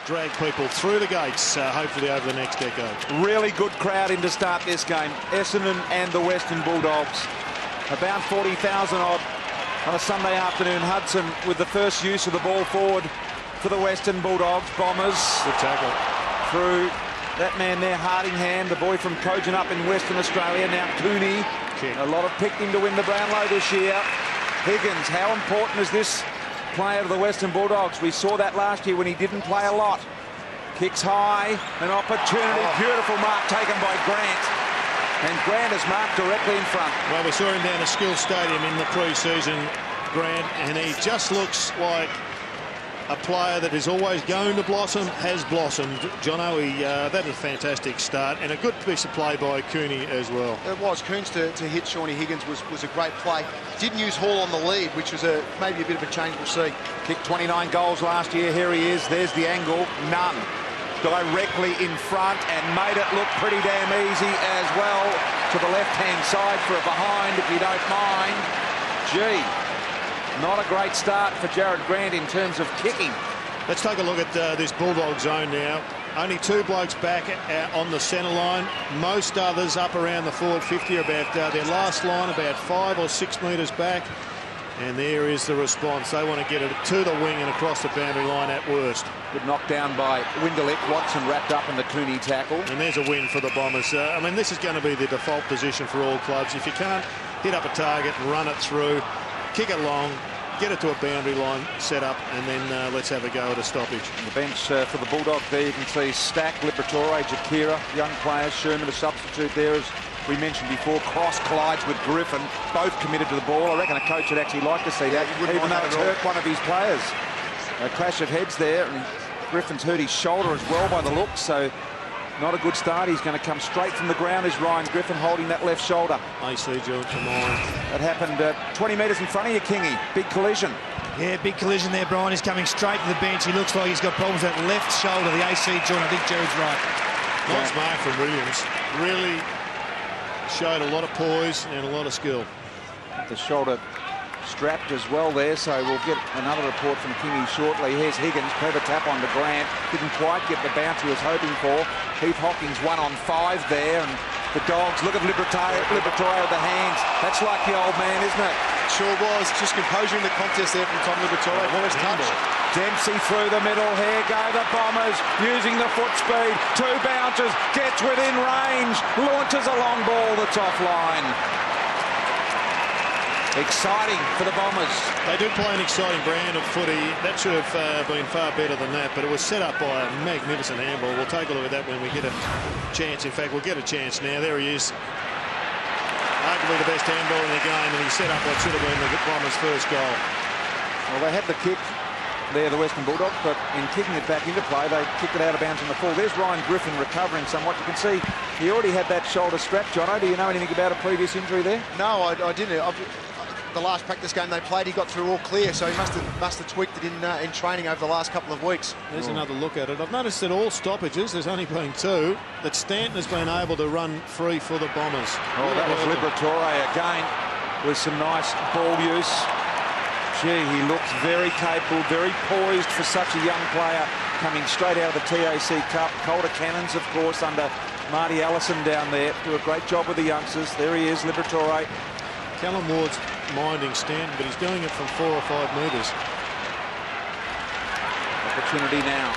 drag people through the gates, hopefully over the next decade. Really good crowd in to start this game. Essendon and the Western Bulldogs. About 40,000 odd on a Sunday afternoon. Hudson with the first use of the ball forward for the Western Bulldogs. Bombers. Good tackle. Through that man there, Hardingham, the boy from Cogen up in Western Australia. Now Cooney. Kick. A lot have picked him to win the Brownlow this year. Higgins, how important is this player to the Western Bulldogs? We saw that last year when he didn't play a lot. Kicks high, an opportunity. Beautiful mark taken by Grant. And Grant is marked directly in front. Well, we saw him down at Skill Stadium in the pre-season, Grant, and he just looks like a player that is always going to blossom, has blossomed. Jono, that is a fantastic start and a good piece of play by Cooney as well. It was. Coons to hit Shawnee Higgins was a great play. Didn't use Hall on the lead, which was maybe a bit of a change we'll see. Kicked 29 goals last year. Here he is. There's the angle. None. Directly in front and made it look pretty damn easy as well to the left-hand side for a behind, if you don't mind. Gee. Not a great start for Jared Grant in terms of kicking. Let's take a look at this Bulldog zone now. Only two blokes back on the centre line. Most others up around the forward 50, about their last line, about 5 or 6 metres back. And there is the response. They want to get it to the wing and across the boundary line at worst. Good knockdown by Winderlick. Watson wrapped up in the Cooney tackle. And there's a win for the Bombers. I mean, this is going to be the default position for all clubs. If you can't hit up a target and run it through, kick it long, get it to a boundary line set up, and then let's have a go at a stoppage. On the bench for the Bulldogs there, you can see Stack, Liberatore, Jakira, young players. Sherman, a substitute there, as we mentioned before. Cross collides with Griffin, both committed to the ball. I reckon a coach would actually like to see that, even though it's hurt one of his players. A clash of heads there, and Griffin's hurt his shoulder as well by the looks, so not a good start. He's going to come straight from the ground. Is Ryan Griffin holding that left shoulder? AC joint for mine. That happened 20 metres in front of you, Kingy. Big collision. Yeah, big collision there, Brian. He's coming straight to the bench. He looks like he's got problems with that left shoulder, the AC joint. I think Jared's right. Nice mark from Williams. Really showed a lot of poise and a lot of skill. The shoulder strapped as well there, so we'll get another report from Kingy shortly. Here's Higgins, clever tap on to Grant. Didn't quite get the bounce he was hoping for. Heath Hawkins 1 on 5 there, and the Dogs, look at Liberatore with the hands. That's like the old man, isn't it? Sure was. Just composure in the contest there from Tom Liberatore. Nice touch. Dempsey through the middle. Here go the Bombers, using the foot speed. 2 bounces, gets within range, launches a long ball that's offline. Exciting for the Bombers. They do play an exciting brand of footy. That should have been far better than that, but it was set up by a magnificent handball. We'll take a look at that when we get a chance. In fact, we'll get a chance now. There he is. Arguably the best handball in the game, and he set up what should have been the Bombers' first goal. Well, they had the kick there, the Western Bulldogs, but in kicking it back into play, they kicked it out of bounds on the full. There's Ryan Griffin recovering somewhat. You can see he already had that shoulder strap. Jono, do you know anything about a previous injury there? No, I didn't. The last practice game they played, he got through all clear, so he must have tweaked it in training over the last couple of weeks. There's another look at it. I've noticed that all stoppages, there's only been 2, that Stanton has been able to run free for the Bombers. Oh, that was Liberatore again with some nice ball use. Gee, he looks very capable, very poised for such a young player, coming straight out of the TAC Cup. Calder Cannons, of course, under Marty Allison down there. Do a great job with the youngsters. There he is, Liberatore. Callum Ward's minding Stanton, but he's doing it from 4 or 5 metres. Opportunity now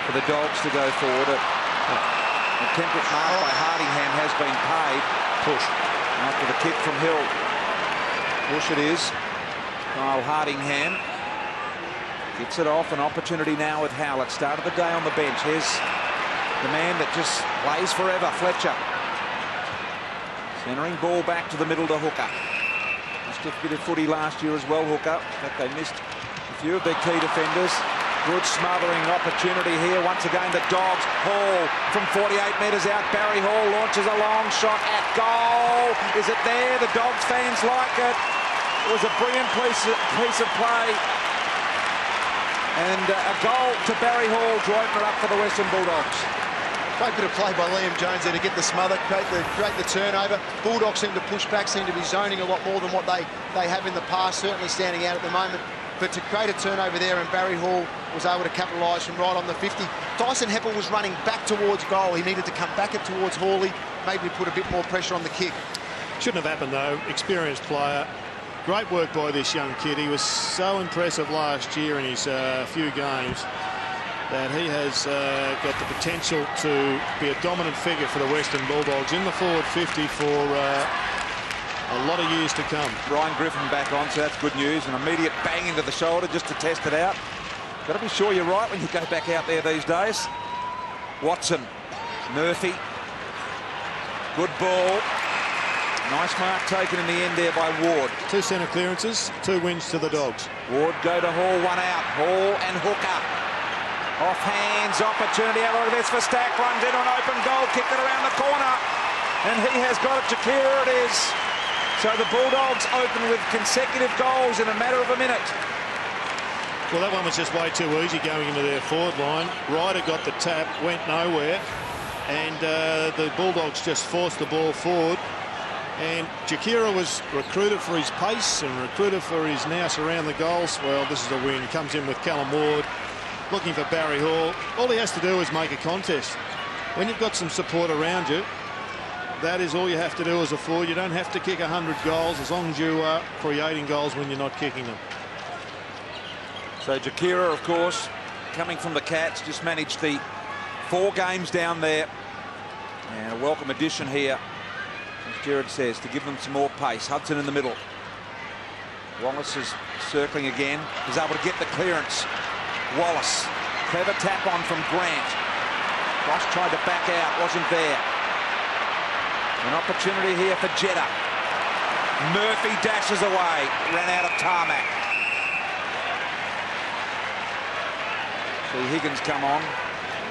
for the Dogs to go forward. A temperate mark by Hardingham has been paid. Push. After the kick from Hill. Push it is. Kyle Hardingham gets it off. An opportunity now with Howlett. Start of the day on the bench. Here's the man that just plays forever, Fletcher. Centering ball back to the middle to Hooker. Missed a bit of footy last year as well, Hooker. In fact, they missed a few of their key defenders. Good smothering opportunity here. Once again, the Dogs. Hall from 48 metres out. Barry Hall launches a long shot at goal. Is it there? The Dogs fans like it. It was a brilliant piece of play. And a goal to Barry Hall to open it up for the Western Bulldogs. Great bit of play by Liam Jones there to get the smother, create the turnover. Bulldogs seem to push back, seem to be zoning a lot more than what they have in the past, certainly standing out at the moment. but to create a turnover there, and Barry Hall was able to capitalise from right on the 50. Dyson Heppel was running back towards goal. He needed to come back it towards Hawley, maybe put a bit more pressure on the kick. Shouldn't have happened, though. Experienced player. Great work by this young kid. He was so impressive last year in his few games that he has got the potential to be a dominant figure for the Western Bulldogs in the forward 50 for a lot of years to come. Ryan Griffin back on, so that's good news. An immediate bang into the shoulder just to test it out. Got to be sure you're right when you go back out there these days. Watson, Murphy, good ball. Nice mark taken in the end there by Ward. 2 centre clearances, 2 wins to the Dogs. Ward go to Hall, 1 out. Hall and Hooker. Off hands, opportunity out of this for Stack. Runs into an open goal, kicked it around the corner. And he has got it. Jakira it is. So the Bulldogs open with consecutive goals in a matter of a minute. Well, that one was just way too easy going into their forward line. Ryder got the tap, went nowhere. And the Bulldogs just forced the ball forward. And Jakira was recruited for his pace and recruited for his nous around the goals. Well, this is a win. Comes in with Callum Ward, looking for Barry Hall. All he has to do is make a contest. When you've got some support around you, that is all you have to do as a forward. You don't have to kick 100 goals as long as you are creating goals when you're not kicking them. So Jakira, of course, coming from the Cats, just managed the 4 games down there. And a welcome addition here, as Gerard says, to give them some more pace. Hudson in the middle. Wallace is circling again. He's able to get the clearance. Wallace, clever tap on from Grant. Ross tried to back out, wasn't there. An opportunity here for Jetta. Murphy dashes away, ran out of tarmac. See Higgins come on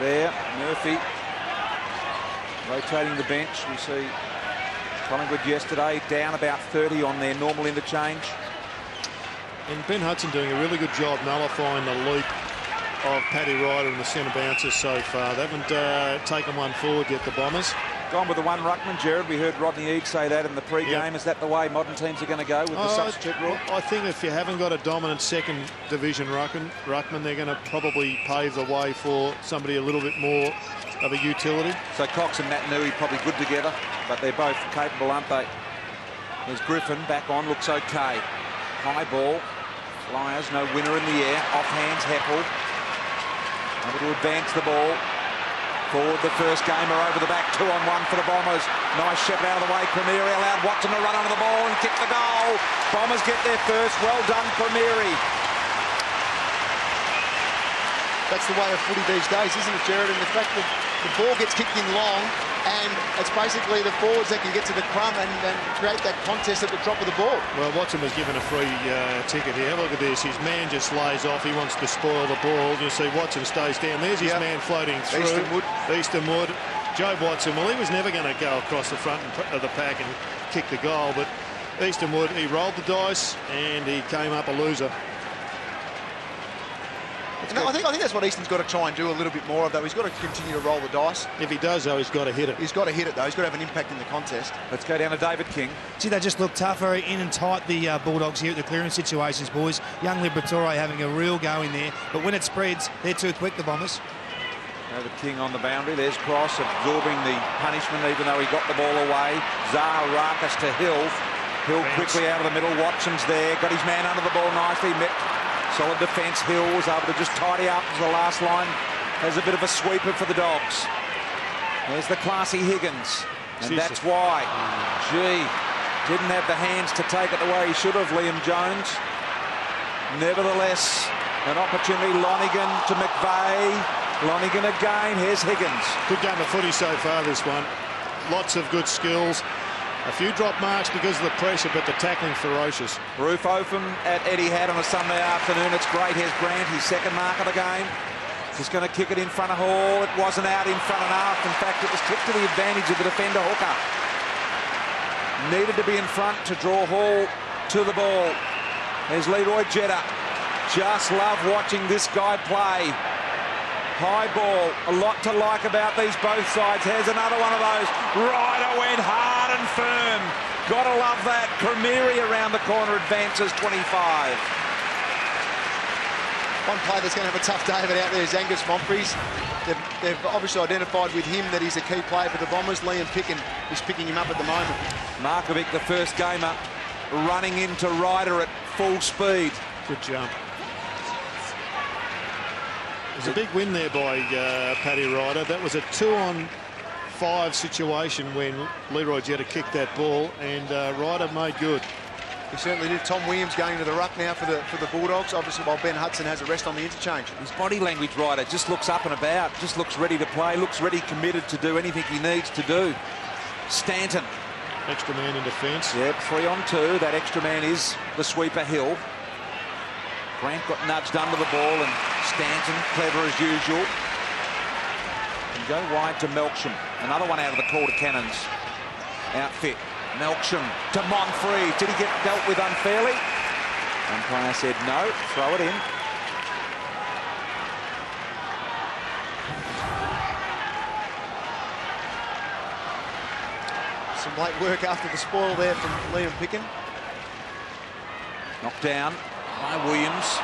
there. Murphy rotating the bench. We see Collingwood yesterday down about 30 on their normal interchange. And Ben Hudson doing a really good job nullifying the leap of Paddy Ryder and the centre bouncers so far. They haven't taken one forward yet, the Bombers. Gone with the one ruckman, Gerard. We heard Rodney Eade say that in the pre-game. Yep. Is that the way modern teams are going to go with the substitute rule? I think if you haven't got a dominant second division ruckman, they're going to probably pave the way for somebody a little bit more of a utility. So Cox and Matt Newey probably good together, but they're both capable, aren't they? There's Griffin back on, looks okay. High ball, Flyers, no winner in the air. Off hands, Heppel. Able to advance the ball. Forward the first gamer over the back, 2-on-1 for the Bombers. Nice shepherd out of the way. Premieri allowed Watson to run under the ball and kick the goal. Bombers get there first. Well done, Premieri. That's the way of footy these days, isn't it, Gerard? And the fact that the ball gets kicked in long, and it's basically the forwards that can get to the crumb and create that contest at the drop of the ball. Well, Watson was given a free ticket here. Look at this. His man just lays off. He wants to spoil the ball. You see Watson stays down. There's his man floating through. Easton Wood. Joe Watson, well, he was never going to go across the front of the pack and kick the goal, but Easton Wood, he rolled the dice and he came up a loser. No, I think that's what Easton's got to try and do a little bit more of, though. He's got to continue to roll the dice. If he does, though, he's got to hit it. He's got to hit it, though. He's got to have an impact in the contest. Let's go down to David King. Gee, they just look tougher in and tight, the Bulldogs here at the clearance situations, boys. Young Liberatore having a real go in there, but when it spreads, they're too quick, the Bombers. David King on the boundary. There's Cross absorbing the punishment, even though he got the ball away. Zaha Rakas to Hill. Hill quickly out of the middle. Watson's there. Got his man under the ball nicely. Solid defence. Hill was able to just tidy up as the last line has a bit of a sweeper for the Dogs. There's the classy Higgins. And that's why. Gee, didn't have the hands to take it the way he should have, Liam Jones. Nevertheless, an opportunity. Lonigan to McVeigh. Lonigan again. Here's Higgins. Good game of footy so far, this one. Lots of good skills. A few drop marks because of the pressure, but the tackling ferocious. Roof open at Etihad on a Sunday afternoon. It's great. Here's Grant, his second mark of the game. He's going to kick it in front of Hall. It wasn't out in front enough. In fact, it was kicked to the advantage of the defender, Hooker. Needed to be in front to draw Hall to the ball. There's Leroy Jetta. Just love watching this guy play. High ball, a lot to like about these both sides. Here's another one of those. Ryder went hard and firm. Gotta love that. Premieri around the corner advances 25. One player that's going to have a tough day of it out there is Angus Monfries. They've obviously identified with him that he's a key player for the Bombers. Liam Picken is picking him up at the moment. Markovic, the first gamer, running into Ryder at full speed. Good jump. It was a big win there by Paddy Ryder. That was a 2-on-5 situation when Leroy Jetta kicked that ball, and Ryder made good. He certainly did. Tom Williams going to the ruck now for the Bulldogs, obviously, while Ben Hudson has a rest on the interchange. His body language, Ryder, just looks up and about, just looks ready to play, looks ready, committed to do anything he needs to do. Stanton. Extra man in defence. Yep, 3-on-2. That extra man is the sweeper Hill. Grant got nudged under the ball, and Stanton, clever as usual, can go wide to Melksham. Another one out of the Calder Cannons outfit. Melksham to Monfries. Did he get dealt with unfairly? Umpire said no. Throw it in. Some late work after the spoil there from Liam Picken. Knocked down by Williams.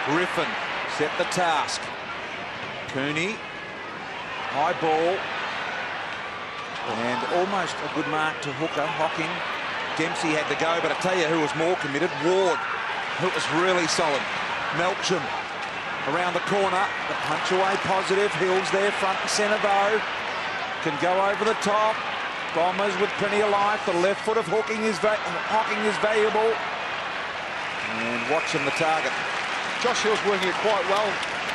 Griffin set the task. Cooney. High ball. And almost a good mark to hooker. Hocking. Dempsey had to go, but I tell you who was more committed. Ward, who was really solid. Melksham around the corner. The punch away positive. Hills there front and centre though. Can go over the top. Bombers with plenty of life. The left foot of Hocking is valuable. And watching the target. Josh Hill's working it quite well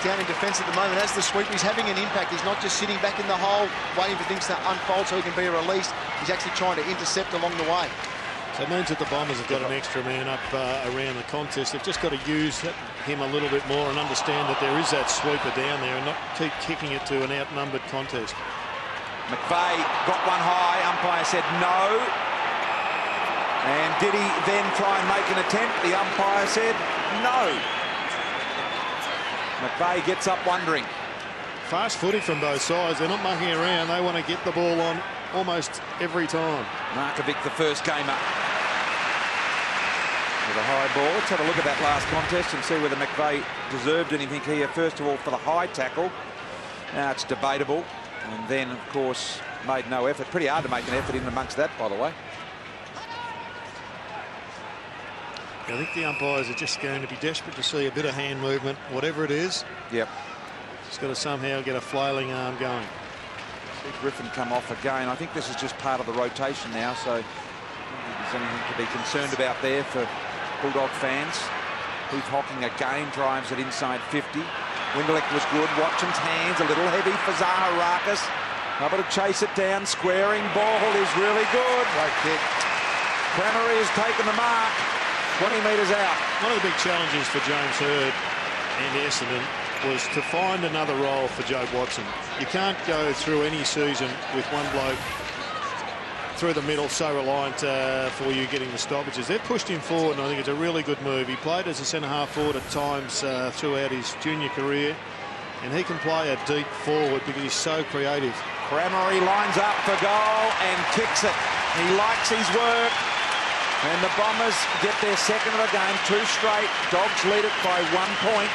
down in defence at the moment. As the sweep, he's having an impact. He's not just sitting back in the hole waiting for things to unfold so he can be released. He's actually trying to intercept along the way. So it means that the Bombers have got an extra man up around the contest. They've just got to use him a little bit more and understand that there is that sweeper down there and not keep kicking it to an outnumbered contest. McVeigh got one high. Umpire said no. And did he then try and make an attempt? The umpire said no. McVeigh gets up wondering. Fast footy from both sides. They're not mucking around. They want to get the ball on almost every time. Markovic, the first gamer. With a high ball. Let's have a look at that last contest and see whether McVeigh deserved anything here. First of all, for the high tackle. Now it's debatable. And then, of course, made no effort. Pretty hard to make an effort in amongst that, by the way. I think the umpires are just going to be desperate to see a bit of hand movement, whatever it is. Yep. Just got to somehow get a flailing arm going. See Griffin come off again. I think this is just part of the rotation now, so I don't think there's anything to be concerned about there for Bulldog fans. Heath Hocking again drives it inside 50. Winderlick was good. Watson's hands a little heavy for Zaharakis. Able to chase it down. Squaring ball is really good. Great kick. Crameri has taken the mark. 20 metres out. One of the big challenges for James Hird and Essendon was to find another role for Joe Watson. You can't go through any season with one bloke through the middle so reliant for you getting the stoppages. They've pushed him forward, and I think it's a really good move. He played as a centre-half forward at times throughout his junior career, and he can play a deep forward because he's so creative. Crameri lines up for goal and kicks it. He likes his work. And the Bombers get their second of the game, 2 straight. Dogs lead it by 1 point.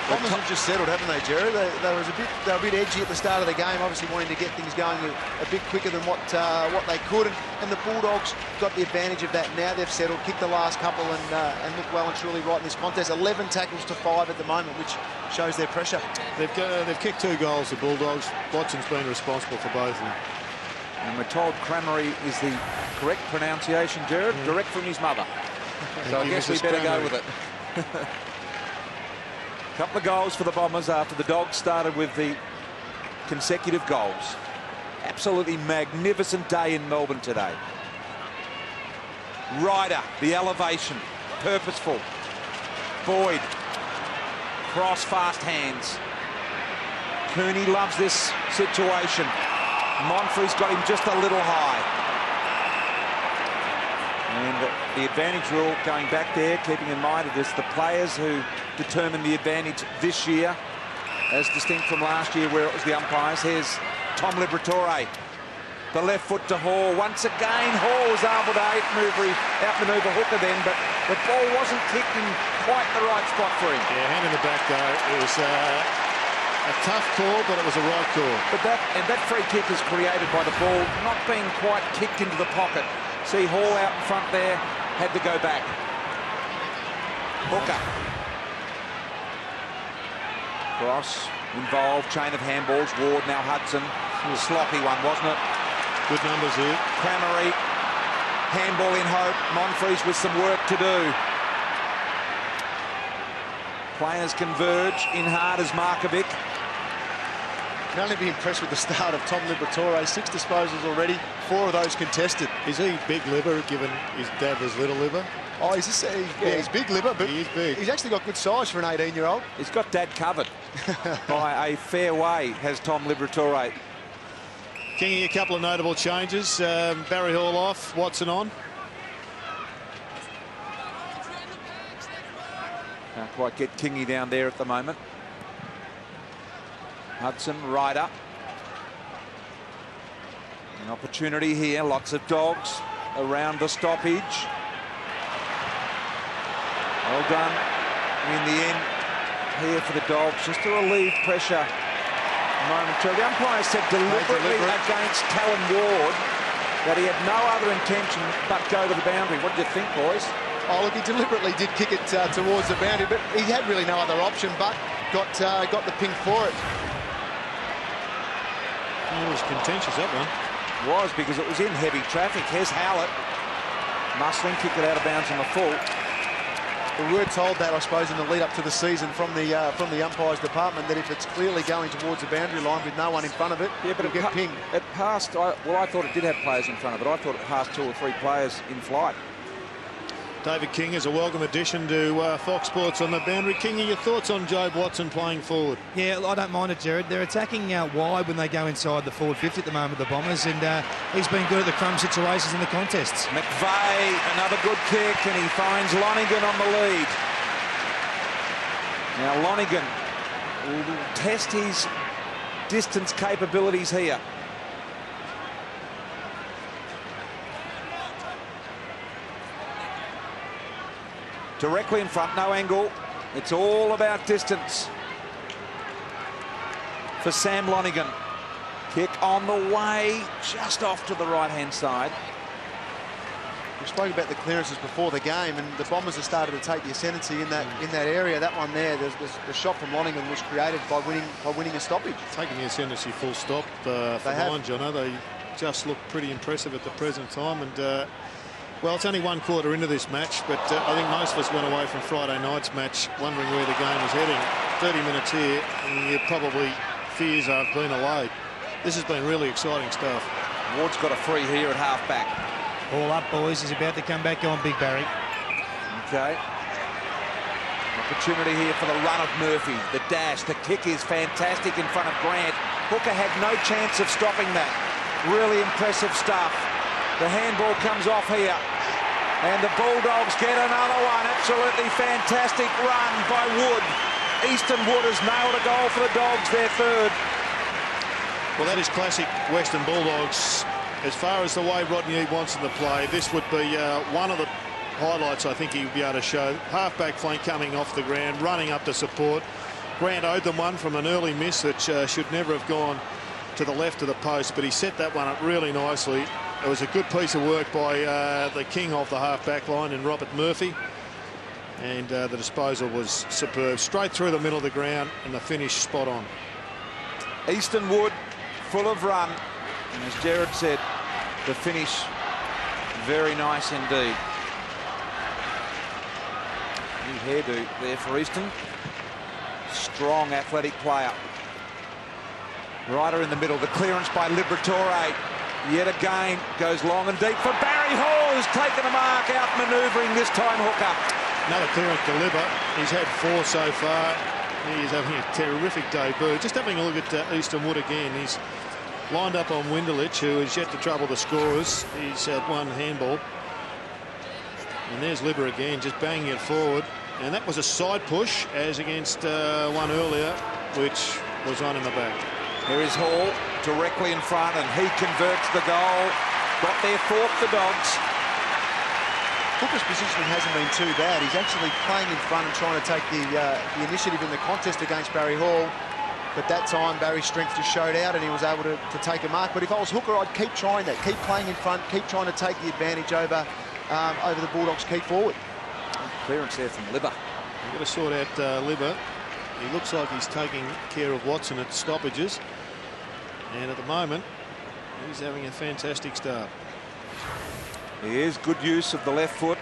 Bombers have just settled, haven't they, Jerry? They were a bit edgy at the start of the game, obviously wanting to get things going a bit quicker than what they could. And the Bulldogs got the advantage of that. Now they've settled, kicked the last couple, and look well and truly right in this contest. 11 tackles to 5 at the moment, which shows their pressure. They've kicked 2 goals, the Bulldogs. Watson's been responsible for both of them. And we're told Crameri is the correct pronunciation, Jared, direct from his mother. So I guess we better go with it. Couple of goals for the Bombers after the Dogs started with the consecutive goals. Absolutely magnificent day in Melbourne today. Ryder, the elevation, purposeful. Boyd, cross, fast hands. Cooney loves this situation. Monfries got him just a little high. And the advantage rule going back there, keeping in mind it is the players who determine the advantage this year, as distinct from last year where it was the umpires. Here's Tom Liberatore. The left foot to Hall. Once again, Hall was able to outmaneuver hooker then, but The ball wasn't kicked in quite the right spot for him. Yeah, hand in the back, though. It was a tough call, but it was a right call. But that free kick is created by the ball not being quite kicked into the pocket. See Hall out in front there, had to go back. Hooker. Cross involved, chain of handballs. Ward, now Hudson. A sloppy one, wasn't it? Good numbers here. Cramery. Handball in hope. Monfries with some work to do. Players converge in hard as Markovic. Can only be impressed with the start of Tom Liberatore. 6 disposals already, 4 of those contested. Is he big liver, given his dad was little liver? Oh, he's big liver, but he is big. He's actually got good size for an 18-year-old. He's got dad covered by a fair way, has Tom Liberatore. Kingy, a couple of notable changes. Barry Hall off, Watson on. Can't quite get Kingy down there at the moment. Hudson, Ryder. An opportunity here, lots of dogs around the stoppage. Well done in the end here for the Dogs, just to relieve pressure momentarily. The umpire said deliberately against Callan Ward that he had no other intention but go to the boundary. What do you think, boys? Oh, look, he deliberately did kick it towards the boundary, but he had really no other option but got the ping for it. It was contentious, that one. Was, because it was in heavy traffic. Here's Howlett. Musling kicked it out of bounds on the full. We were told that, I suppose, in the lead up to the season from the umpires department, that if it's clearly going towards the boundary line with no one in front of it, yeah, but it'll get pinged. It passed. I thought it did have players in front of it. I thought it passed 2 or 3 players in flight. David King is a welcome addition to Fox Sports on the boundary. Kingy, your thoughts on Jobe Watson playing forward? Yeah, I don't mind it, Jared. They're attacking wide when they go inside the forward 50 at the moment, the Bombers, and he's been good at the crumb situations in the contests. McVeigh, another good kick, and he finds Lonigan on the lead. Now Lonigan will test his distance capabilities here. Directly in front, no angle. It's all about distance for Sam Lonigan. Kick on the way, just off to the right-hand side. We spoke about the clearances before the game, and the Bombers have started to take the ascendancy in that area. That one there, the shot from Lonigan was created by winning a stoppage. Taking the ascendancy full stop for mine, Jono. They just look pretty impressive at the present time, and well, it's only 1 quarter into this match, but I think most of us went away from Friday night's match wondering where the game was heading. 30 minutes here, and you probably fears have been allayed. This has been really exciting stuff. Ward's got a free here at half-back. All up, boys. He's about to come back on, Big Barry. Okay. Opportunity here for the run of Murphy. The dash, the kick is fantastic in front of Grant. Hooker had no chance of stopping that. Really impressive stuff. The handball comes off here. And the Bulldogs get another one. Absolutely fantastic run by Wood. Easton Wood has nailed a goal for the Dogs, their 3rd. Well, that is classic Western Bulldogs. As far as the way Rodney wants them to play, this would be one of the highlights I think he would be able to show. Half-back flank coming off the ground, running up to support. Grant owed them one from an early miss that should never have gone to the left of the post, but he set that one up really nicely. It was a good piece of work by the king of the half-back line and Robert Murphy. And the disposal was superb. Straight through the middle of the ground, and the finish spot on. Easton Wood, full of run. And as Jared said, the finish very nice indeed. New hairdo there for Easton. Strong athletic player. Ryder in the middle. The clearance by Liberatore. Yet again, goes long and deep for Barry Hall, who's taken a mark, out manoeuvring this time Hooker. Another clearance to Libber. He's had 4 so far. He is having a terrific debut. Just having a look at Easton Wood again. He's lined up on Windelich, who has yet to trouble the scorers. He's had 1 handball. And there's Libber again, just banging it forward. And that was a side push, as against one earlier, which was on in the back. Here is Hall directly in front, and he converts the goal. Got their 4th, the Dogs. Hooker's positioning hasn't been too bad. He's actually playing in front and trying to take the initiative in the contest against Barry Hall. But that time, Barry's strength just showed out and he was able to take a mark. But if I was Hooker, I'd keep trying that. Keep playing in front, keep trying to take the advantage over the Bulldogs' key forward. Clearance there from Libber. We've got to sort out Libber. He looks like he's taking care of Watson at stoppages. And at the moment, he's having a fantastic start. He is good use of the left foot.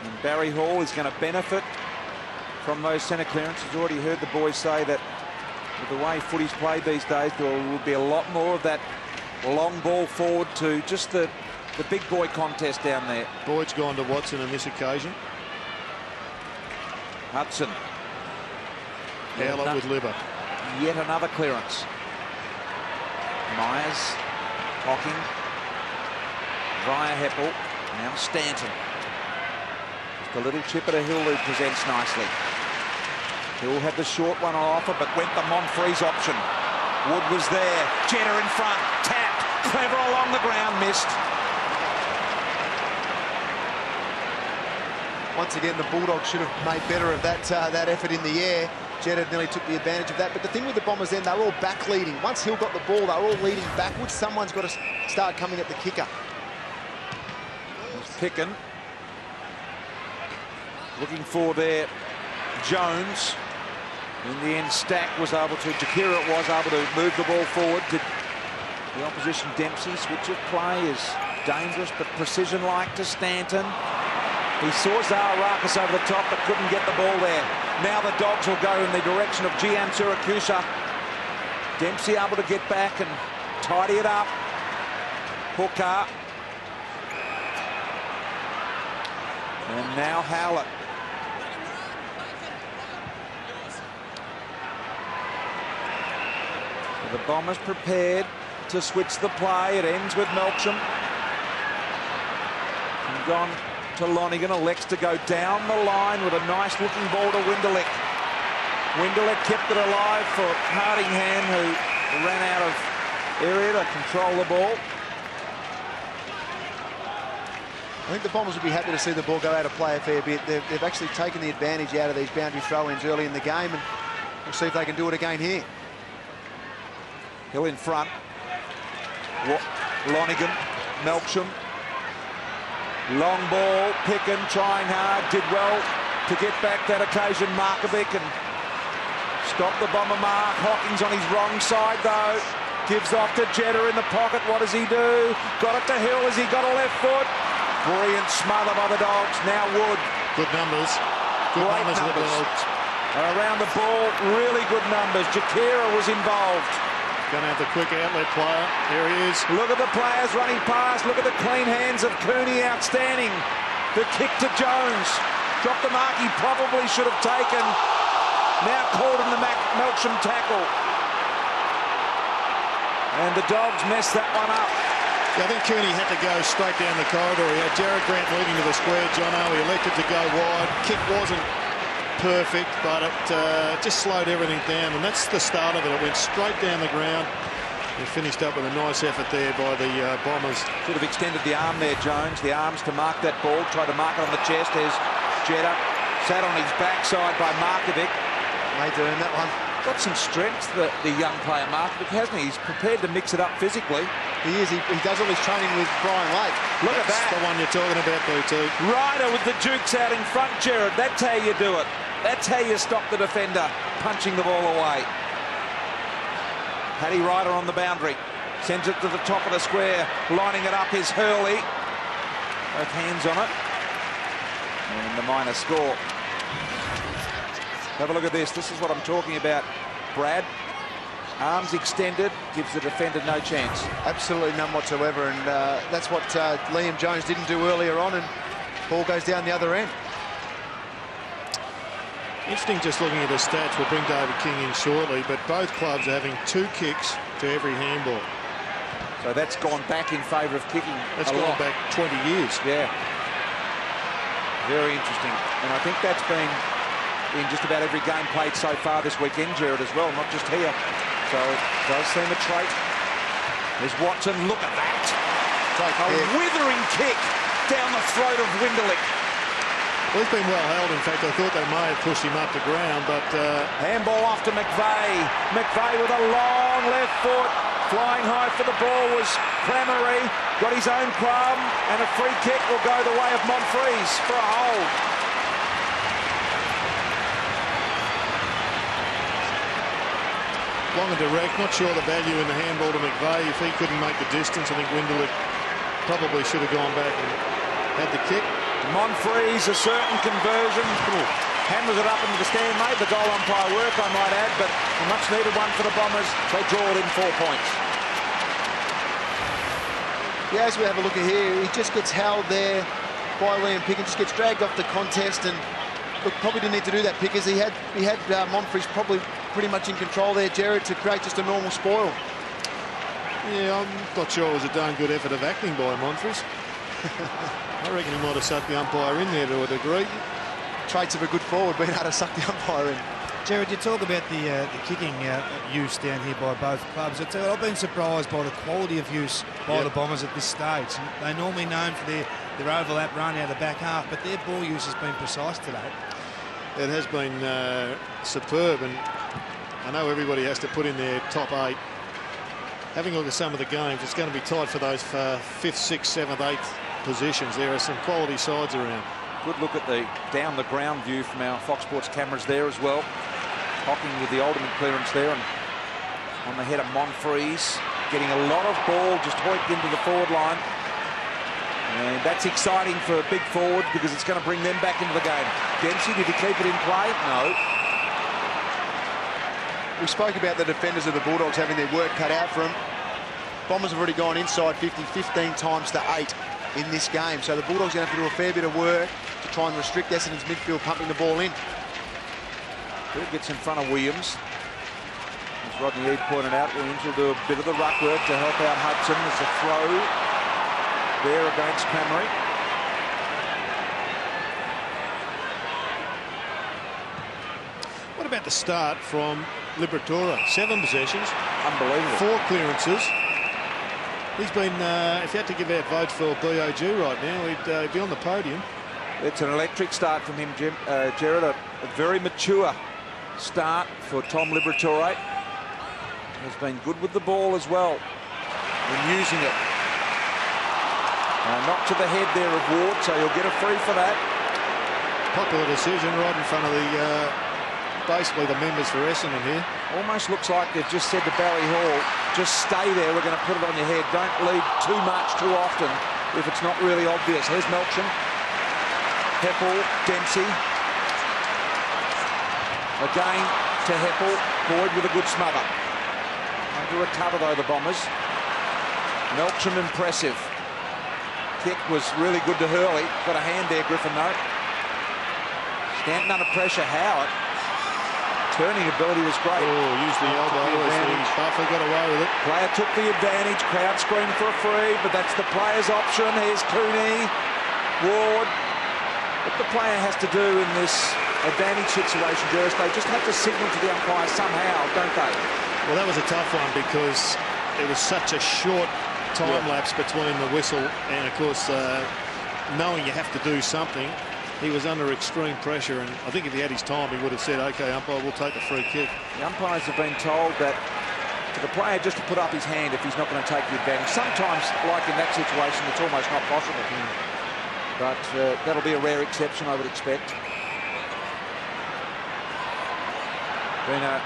And Barry Hall is going to benefit from those centre clearances. Already heard the boys say that with the way footy's played these days, there will be a lot more of that long ball forward to just the big boy contest down there. Boyd's gone to Watson on this occasion. Hudson. Howler with Libber. Yet another clearance. Myers, Hocking, Raya Heppel, now Stanton. Just a little chip at a Hill who presents nicely. Hill had the short one on offer, but went the Monfries option. Wood was there. Jenner in front. Tapped. Clever along the ground. Missed. Once again, the Bulldogs should have made better of that effort in the air. Jeddah nearly took the advantage of that. But the thing with the Bombers then, they're all back leading. Once Hill got the ball, they're all leading backwards. Someone's got to start coming at the kicker. Picken. Looking for their Jones. In the end, Stack was able to, Jakira was able to move the ball forward. The opposition Dempsey, switch of play is dangerous, but precision-like to Stanton. He saw Zaharakis over the top, but couldn't get the ball there. Now the Dogs will go in the direction of Gian Siracusa. Dempsey able to get back and tidy it up. Hooker. And now Howlett. The Bombers prepared to switch the play. It ends with Melksham. And gone to Lonigan. Elects to go down the line with a nice looking ball to Winderlick. Winderlick kept it alive for Hardingham, who ran out of area to control the ball. I think the Bombers would be happy to see the ball go out of play a fair bit. They've actually taken the advantage out of these boundary throw-ins early in the game, and we'll see if they can do it again here. Hill in front. Lonigan, Melksham. Long ball, Picken trying hard, did well to get back that occasion. Markovic and stop the Bomber mark. Hawkins on his wrong side though. Gives off to Jeddah in the pocket. What does he do? Got it to Hill. Has he got a left foot? Brilliant smother by the Dogs. Now Wood. Good numbers. Good numbers for the Dogs. Around the ball, really good numbers. Jakira was involved. Going to have the quick outlet player. There he is. Look at the players running past. Look at the clean hands of Cooney. Outstanding. The kick to Jones. Dropped the mark he probably should have taken. Now called in the Melksham tackle. And the Dogs messed that one up. Yeah, I think Cooney had to go straight down the corridor. He had Jared Grant leading to the square. Jono, he elected to go wide. Kick wasn't perfect, but it just slowed everything down, and that's the start of it. It went straight down the ground. He finished up with a nice effort there by the Bombers. Should have extended the arm there, Jones. The arms to mark that ball. Tried to mark it on the chest. There's Jeddah. Sat on his backside by Markovic. They doing that one. Got some strength, the young player Markovic, hasn't he? He's prepared to mix it up physically. He is. He does all his training with Brian Lake. Look at that. The one you're talking about, BT. Ryder with the jukes out in front, Jared. That's how you do it. That's how you stop the defender punching the ball away. Paddy Ryder on the boundary. Sends it to the top of the square. Lining it up is Hurley. Both hands on it. And the minor score. Have a look at this. This is what I'm talking about, Brad. Arms extended, gives the defender no chance. Absolutely none whatsoever, and that's what Liam Jones didn't do earlier on, and ball goes down the other end. Interesting just looking at the stats. We'll bring David King in shortly, but both clubs are having 2 kicks to every handball. So that's gone back in favour of kicking. That's gone back 20 years. Yeah. Very interesting. And I think that's been in just about every game played so far this weekend, Jared, as well, not just here. So it does seem a trait. There's Watson. Look at that. A withering kick down the throat of Winderlick. Well, he's been well held. In fact, I thought they may have pushed him up the ground, but... Handball off to McVeigh. McVeigh with a long left foot. Flying high for the ball was Clamery. Got his own crumb, and a free kick will go the way of Monfries for a hold. Long and direct. Not sure the value in the handball to McVeigh. If he couldn't make the distance, I think Windler probably should have gone back and had the kick. Monfries, a certain conversion. Hammers it up into the stand, made the goal umpire work, I might add, but a much needed one for the Bombers. They draw it in 4 points. Yeah, as we have a look at here, he just gets held there by Liam Pickens, just gets dragged off the contest, and look, probably didn't need to do that, Pickers. He had Monfries probably pretty much in control there, Jared, to create just a normal spoil. Yeah, I'm not sure it was a darn good effort of acting by Monfries. I reckon he might have sucked the umpire in there to a degree. Traits of a good forward, being able to suck the umpire in. Jared, you talk about the kicking use down here by both clubs. I've been surprised by the quality of use by the Bombers at this stage. They're normally known for their overlap run out of the back half, but their ball use has been precise today. It has been superb, and I know everybody has to put in their top 8. Having a look at some of the games, it's going to be tight for those 5th, 6th, 7th, 8th positions. There are some quality sides around. Good look at the down the ground view from our Fox Sports cameras there as well. Hocking with the ultimate clearance there, and on the head of Monfries, getting a lot of ball just hoiked into the forward line. And that's exciting for a big forward because it's going to bring them back into the game. Dempsey, did he keep it in play? No. We spoke about the defenders of the Bulldogs having their work cut out for them. Bombers have already gone inside 50 15 times to 8 in this game. So the Bulldogs are going to have to do a fair bit of work to try and restrict Essendon's midfield pumping the ball in. Bill gets in front of Williams. As Rodney Eade pointed out, Williams will do a bit of the ruck work to help out Hudson. There's a throw there against Clamery. What about the start from Liberatore? 7 possessions. Unbelievable. 4 clearances. He's been, if you had to give out votes for BOG right now, he'd be on the podium. It's an electric start from him, Jared. A very mature start for Tom Liberatore. Has been good with the ball as well and using it. Knock to the head there of Ward, so you'll get a free for that. Popular decision right in front of the basically the members for Essendon here. Almost looks like they've just said to Barry Hall, just stay there, we're going to put it on your head. Don't lead too much too often if it's not really obvious. Here's Melksham, Heppel, Dempsey. Again to Heppel, Boyd with a good smother. Under a cover though, the Bombers. Melksham impressive. Kick was really good to Hurley. Got a hand there, Griffin, though. Stanton under pressure, Howard. Turning ability was great. Oh, used the elbow as the buffer got away with it. Player took the advantage. Crowd screamed for a free, but that's the player's option. Here's Cooney, Ward. What the player has to do in this advantage situation, Jervis, they just have to signal to the umpire somehow, don't they? Well, that was a tough one because it was such a short time lapse between the whistle and, of course, knowing you have to do something. He was under extreme pressure, and I think if he had his time, he would have said, OK, umpire, we'll take a free kick. The umpires have been told that for the player just to put up his hand if he's not going to take the advantage. Sometimes, like in that situation, it's almost not possible. But that'll be a rare exception, I would expect. Been a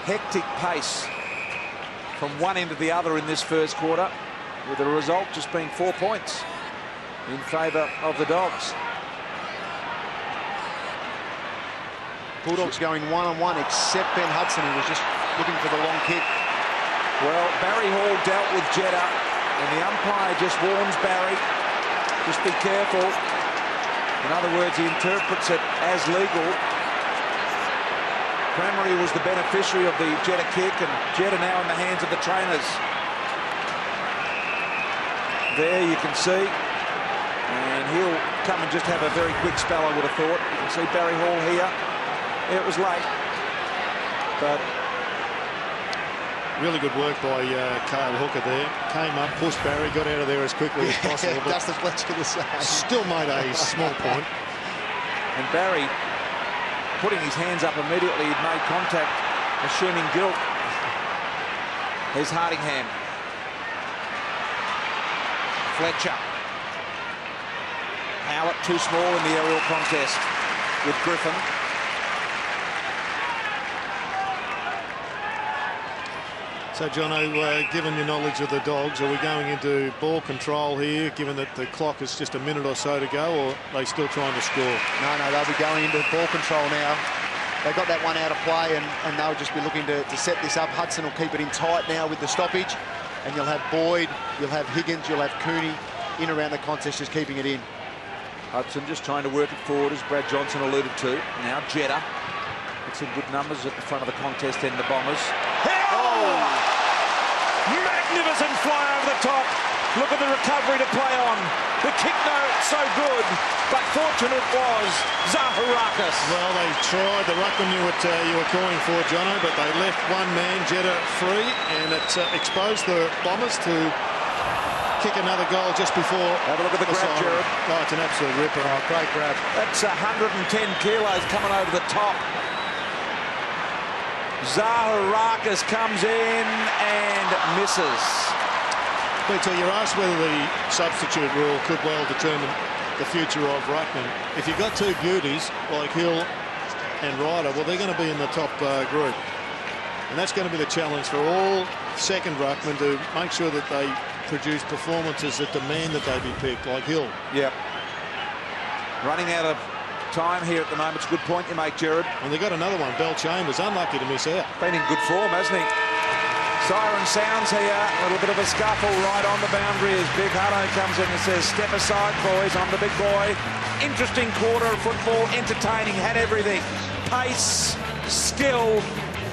hectic pace from one end to the other in this first quarter, with the result just being 4 points in favour of the Dogs. Bulldogs going one-on-one, except Ben Hudson, who was just looking for the long kick. Well, Barry Hall dealt with Jeddah, and the umpire just warns Barry, just be careful. In other words, he interprets it as legal. Clamery was the beneficiary of the Jeddah kick, and Jeddah now in the hands of the trainers. There you can see, and he'll come and just have a very quick spell, I would have thought. You can see Barry Hall here. It was late, but really good work by Cale Hooker there. Came up, pushed Barry, got out of there as quickly as possible. Dustin Fletcher the same. Still made a small point. And Barry putting his hands up immediately, he'd made contact, assuming guilt. Here's Hardingham. Fletcher. Howlett too small in the aerial contest with Griffin. So, Jono, given your knowledge of the Dogs, are we going into ball control here, given that the clock is just a minute or so to go, or are they still trying to score? No, they'll be going into ball control now. They got that one out of play, and they'll just be looking to set this up. Hudson will keep it in tight now with the stoppage, and you'll have Boyd, you'll have Higgins, you'll have Cooney in around the contest, just keeping it in. Hudson just trying to work it forward, as Brad Johnson alluded to. Now Jetta. It's some good numbers at the front of the contest in the Bombers. Oh! Magnificent fly over the top. Look at the recovery to play on. The kick, no, so good, but fortunate was Zaharakis. Well, they tried the ruckman you were calling for, Jono, but they left one man, Jetta, free, and it exposed the Bombers to kick another goal just before. Have a look at the grab, Jared. Oh, it's an absolute ripper. Oh, great grab. That's 110 kilos coming over the top. Zaharakis comes in and misses. Peter, you're asked whether the substitute rule could well determine the future of ruckman. If you've got two beauties like Hill and Ryder, well, they're going to be in the top group. And that's going to be the challenge for all second ruckmen, to make sure that they produce performances that demand that they be picked, like Hill. Yep. Running out of time here at the moment. It's a good point you make, Jared. And they got another one, Bell Chambers, unlucky to miss out. Been in good form, hasn't he? Siren sounds here. A little bit of a scuffle right on the boundary as Big Hutto comes in and says, step aside, boys, I'm the big boy. Interesting quarter of football, entertaining, had everything. Pace, skill,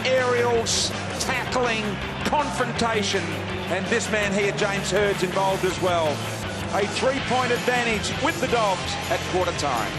aerials, tackling, confrontation. And this man here, James Hurd's involved as well. A 3-point advantage with the Dogs at quarter time.